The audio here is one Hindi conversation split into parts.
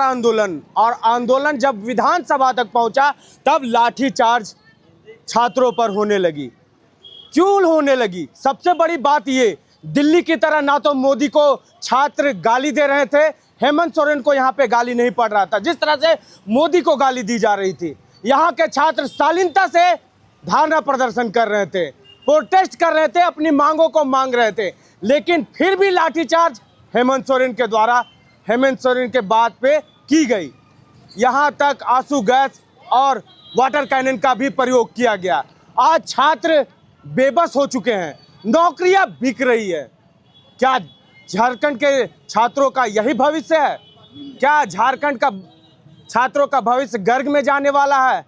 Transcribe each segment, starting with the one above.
आंदोलन और आंदोलन जब विधानसभा तक पहुंचा तब लाठीचार्ज छात्रों पर होने लगी। क्यों होने लगी? सबसे बड़ी बात ये, दिल्ली की तरह ना तो मोदी को छात्र गाली दे रहे थे, हेमंत सोरेन को यहाँ पे गाली नहीं पड़ रहा था। जिस तरह से मोदी को गाली दी जा रही थी, यहाँ के छात्र शालीनता से धरना प्रदर्शन कर रहे थे, प्रोटेस्ट कर रहे थे, अपनी मांगों को मांग रहे थे, लेकिन फिर भी लाठीचार्ज हेमंत सोरेन के द्वारा हेमंत सोरेन के बात पे की गई। यहाँ तक आंसू गैस और वाटर कैनन का भी प्रयोग किया गया। आज छात्र बेबस हो चुके हैं, नौकरियां बिक रही है। क्या झारखंड के छात्रों का यही भविष्य है? क्या झारखंड का छात्रों का भविष्य गर्ग में जाने वाला है?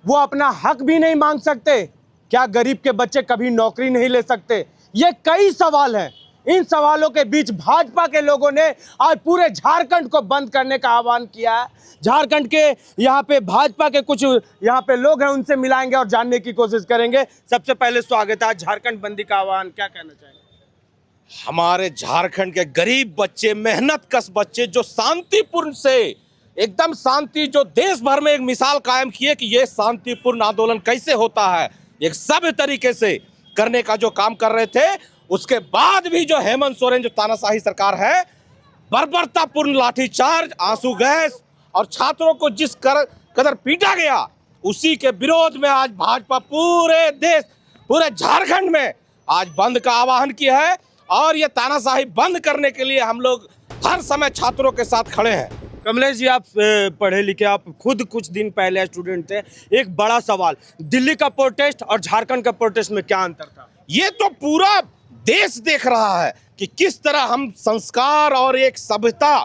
वो अपना हक भी नहीं मांग सकते? क्या गरीब के बच्चे कभी नौकरी नहीं ले सकते? ये कई सवाल हैं। इन सवालों के बीच भाजपा के लोगों ने आज पूरे झारखंड को बंद करने का आह्वान किया है। झारखंड के यहाँ पे भाजपा के कुछ यहाँ पे लोग हैं, उनसे मिलाएंगे और जानने की कोशिश करेंगे। सबसे पहले स्वागत है। झारखंड बंदी का आह्वान क्या कहना चाहेंगे? हमारे झारखंड के गरीब बच्चे, मेहनत कश बच्चे जो शांतिपूर्ण से एकदम शांति, जो देश भर में एक मिसाल कायम किए कि ये शांतिपूर्ण आंदोलन कैसे होता है, एक सभ्य तरीके से करने का जो काम कर रहे थे, उसके बाद भी जो हेमंत सोरेन, जो तानाशाही सरकार है, बर्बरतापूर्ण लाठीचार्ज, आंसू गैस और छात्रों को जिस कदर पीटा गया, उसी के विरोध में आज भाजपा पूरे देश, पूरे झारखंड में आज बंद का आह्वान किया है। और ये तानाशाही बंद करने के लिए हम लोग हर समय छात्रों के साथ खड़े हैं। कमलेश जी, आप पढ़े लिखे, आप खुद कुछ दिन पहले स्टूडेंट थे। एक बड़ा सवाल, दिल्ली का प्रोटेस्ट और झारखंड का प्रोटेस्ट में क्या अंतर था? ये तो पूरा देश देख रहा है कि किस तरह हम संस्कार और एक सभ्यता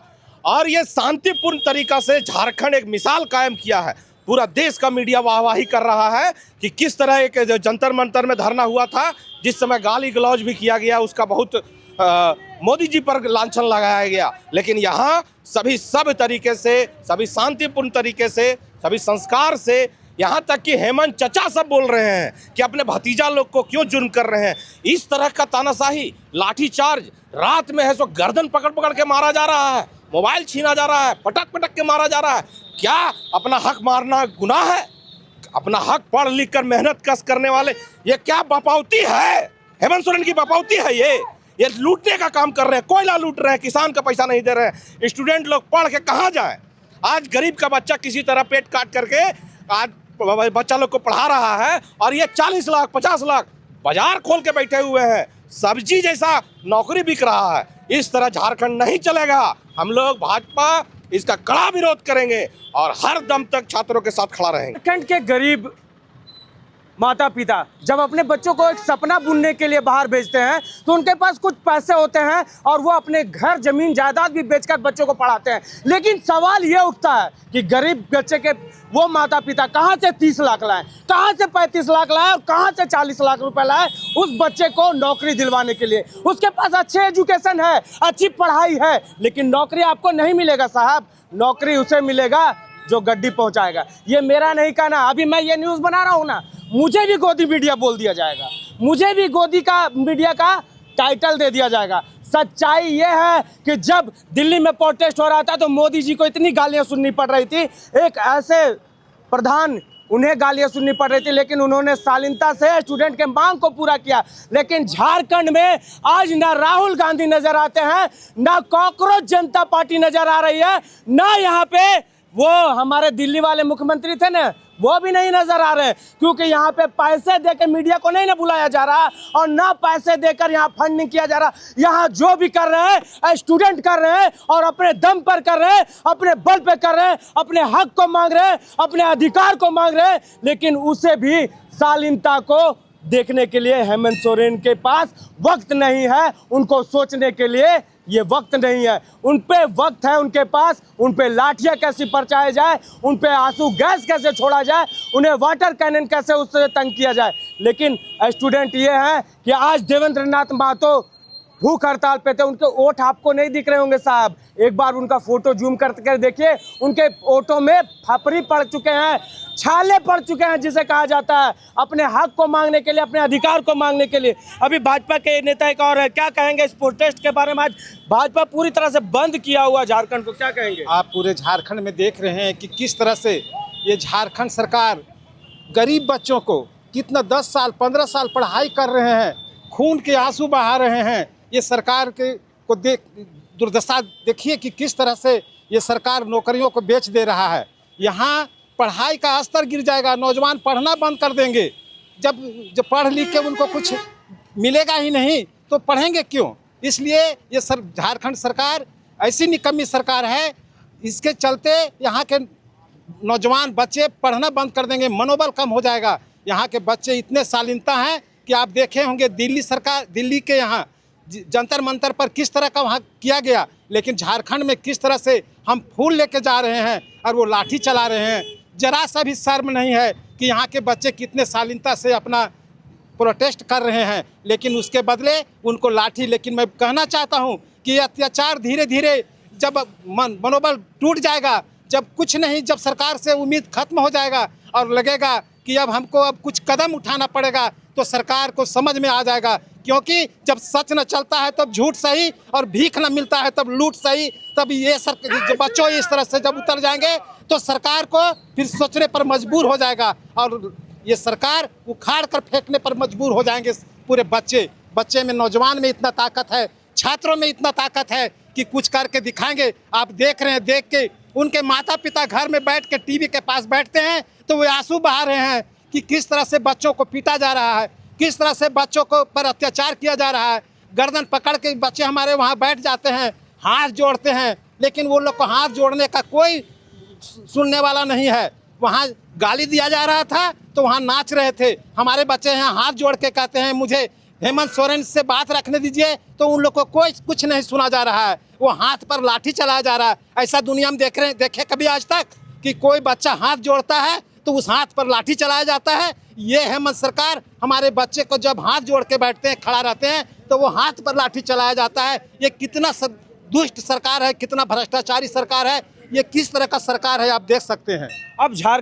और ये शांतिपूर्ण तरीका से झारखंड एक मिसाल कायम किया है। पूरा देश का मीडिया वाहवाही कर रहा है कि किस तरह एक जंतर मंतर में धरना हुआ था, जिस समय गाली गलौज भी किया गया, उसका बहुत मोदी जी पर लांछन लगाया गया। लेकिन यहाँ सभी सब तरीके से, सभी शांतिपूर्ण तरीके से, सभी संस्कार से, यहाँ तक कि हेमंत चचा सब बोल रहे हैं कि अपने भतीजा लोग को क्यों जुर्म कर रहे हैं। इस तरह का तानाशाही, लाठीचार्ज, रात में है सो गर्दन पकड़ पकड़ के मारा जा रहा है, मोबाइल छीना जा रहा है, पटक पटक के मारा जा रहा है। क्या अपना हक मारना गुनाह है? अपना हक पढ़ लिख कर मेहनत कश करने वाले, ये क्या बपावती है? हेमंत सोरेन की बपावती है ये लूटने का काम कर रहे हैं, कोयला लूट रहे हैं, किसान का पैसा नहीं दे रहे हैं। स्टूडेंट लोग पढ़ के कहाँ जाए? आज गरीब का बच्चा किसी तरह पेट काट करके आज बच्चा लोग को पढ़ा रहा है, और ये 40 लाख 50 लाख बाजार खोल के बैठे हुए हैं, सब्जी जैसा नौकरी बिक रहा है। इस तरह झारखंड नहीं चलेगा। हम लोग भाजपा इसका कड़ा विरोध करेंगे और हर दम तक छात्रों के साथ खड़ा रहेंगे। झारखंड के गरीब माता पिता जब अपने बच्चों को एक सपना बुनने के लिए बाहर भेजते हैं तो उनके पास कुछ पैसे होते हैं और वो अपने घर जमीन जायदाद भी बेचकर बच्चों को पढ़ाते हैं। लेकिन सवाल ये उठता है कि गरीब बच्चे के वो माता पिता कहाँ से 30 लाख लाए, कहाँ से 35 लाख लाए और कहाँ से 40 लाख रुपए लाए उस बच्चे को नौकरी दिलवाने के लिए। उसके पास अच्छे एजुकेशन है, अच्छी पढ़ाई है, लेकिन नौकरी आपको नहीं मिलेगा साहब। नौकरी उसे मिलेगा जो गड्डी पहुंचाएगा। ये मेरा नहीं कहना, अभी मैं ये न्यूज़ बना रहा हूँ ना, मुझे भी गोदी मीडिया बोल दिया जाएगा, मुझे भी गोदी का मीडिया का टाइटल दे दिया जाएगा। सच्चाई ये है कि जब दिल्ली में प्रोटेस्ट हो रहा था तो मोदी जी को इतनी गालियां सुननी पड़ रही थी, एक ऐसे प्रधान, उन्हें गालियां सुननी पड़ रही थी, लेकिन उन्होंने शालीनता से स्टूडेंट के मांग को पूरा किया। लेकिन झारखंड में आज ना राहुल गांधी नजर आते हैं, ना कॉकरोच जनता पार्टी नजर आ रही है, ना यहाँ पे वो हमारे दिल्ली वाले मुख्यमंत्री थे ना, वो भी नहीं नजर आ रहे, क्योंकि यहाँ पे पैसे देकर मीडिया को नहीं ना बुलाया जा रहा और ना पैसे देकर यहाँ फंड नहीं किया जा रहा। यहाँ जो भी कर रहे हैं स्टूडेंट कर रहे हैं और अपने दम पर कर रहे हैं, अपने बल पे कर रहे हैं, अपने हक को मांग रहे हैं, अपने अधिकार को मांग रहे हैं। लेकिन उसे भी शालीनता को देखने के लिए हेमंत सोरेन के पास वक्त नहीं है, उनको सोचने के लिए ये वक्त नहीं है। उन पे वक्त है उनके पास, उन पे लाठियाँ कैसे बरसाई जाए, उन पे आंसू गैस कैसे छोड़ा जाए, उन्हें वाटर कैनन कैसे उससे तंग किया जाए। लेकिन स्टूडेंट ये है कि आज देवेंद्र नाथ महतो भूख हड़ताल पे थे, उनके ओठ आपको नहीं दिख रहे होंगे साहब। एक बार उनका फोटो जूम करके देखिए, उनके ओठों में फापरी पड़ चुके हैं, छाले पड़ चुके हैं जिसे कहा जाता है, अपने हक को मांगने के लिए, अपने अधिकार को मांगने के लिए। अभी भाजपा के नेता एक और है, क्या कहेंगे इस प्रोटेस्ट के बारे में? आज भाजपा पूरी तरह से बंद किया हुआ झारखंड को, क्या कहेंगे? आप पूरे झारखंड में देख रहे हैं कि किस तरह से ये झारखंड सरकार गरीब बच्चों को कितना 10 साल 15 साल पढ़ाई कर रहे हैं, खून के आंसू बहा रहे हैं। ये सरकार के को देख दुर्दशा देखिए कि किस तरह से ये सरकार नौकरियों को बेच दे रहा है। यहाँ पढ़ाई का स्तर गिर जाएगा, नौजवान पढ़ना बंद कर देंगे। जब पढ़ लिख के उनको कुछ मिलेगा ही नहीं तो पढ़ेंगे क्यों? इसलिए ये झारखंड सरकार ऐसी निकम्मी सरकार है, इसके चलते यहाँ के नौजवान बच्चे पढ़ना बंद कर देंगे, मनोबल कम हो जाएगा। यहाँ के बच्चे इतने शालीनता हैं कि आप देखे होंगे दिल्ली के यहाँ जंतर मंतर पर किस तरह का वहाँ किया गया, लेकिन झारखंड में किस तरह से हम फूल लेके जा रहे हैं और वो लाठी चला रहे हैं। जरा सा भी शर्म नहीं है कि यहाँ के बच्चे कितने शालीनता से अपना प्रोटेस्ट कर रहे हैं, लेकिन उसके बदले उनको लाठी। लेकिन मैं कहना चाहता हूँ कि ये अत्याचार धीरे धीरे जब मनोबल टूट जाएगा, जब कुछ नहीं, जब सरकार से उम्मीद खत्म हो जाएगा और लगेगा कि अब हमको कुछ कदम उठाना पड़ेगा, तो सरकार को समझ में आ जाएगा। क्योंकि जब सच न चलता है तब झूठ सही, और भीख न मिलता है तब लूट सही। तब ये बच्चों इस तरह से जब उतर जाएंगे तो सरकार को फिर सोचने पर मजबूर हो जाएगा, और ये सरकार उखाड़ कर फेंकने पर मजबूर हो जाएंगे पूरे बच्चे में, नौजवान में इतना ताकत है, छात्रों में इतना ताकत है कि कुछ करके दिखाएंगे। आप देख रहे हैं, देख के उनके माता पिता घर में बैठ के टीवी के पास बैठते हैं तो वो आंसू बहा रहे हैं कि किस तरह से बच्चों को पीटा जा रहा है, किस तरह से बच्चों को पर अत्याचार किया जा रहा है। गर्दन पकड़ के बच्चे हमारे वहाँ बैठ जाते हैं, हाथ जोड़ते हैं, लेकिन वो लोग को हाथ जोड़ने का कोई सुनने वाला नहीं है। वहाँ गाली दिया जा रहा था तो वहाँ नाच रहे थे। हमारे बच्चे यहाँ हाथ जोड़ के कहते हैं मुझे हेमंत सोरेन से बात रखने दीजिए, तो उन लोग को कोई कुछ नहीं सुना जा रहा है। वो हाथ पर लाठी चलाया जा रहा है। ऐसा दुनिया में देखे कभी आज तक कि कोई बच्चा हाथ जोड़ता है तो उस हाथ पर लाठी चलाया जाता है? ये हेमंत सरकार हमारे बच्चे को जब हाथ जोड़ के बैठते हैं, खड़ा रहते हैं, तो वो हाथ पर लाठी चलाया जाता है। ये कितना दुष्ट सरकार है, कितना भ्रष्टाचारी सरकार है, ये किस तरह का सरकार है, आप देख सकते हैं। अब झारखंड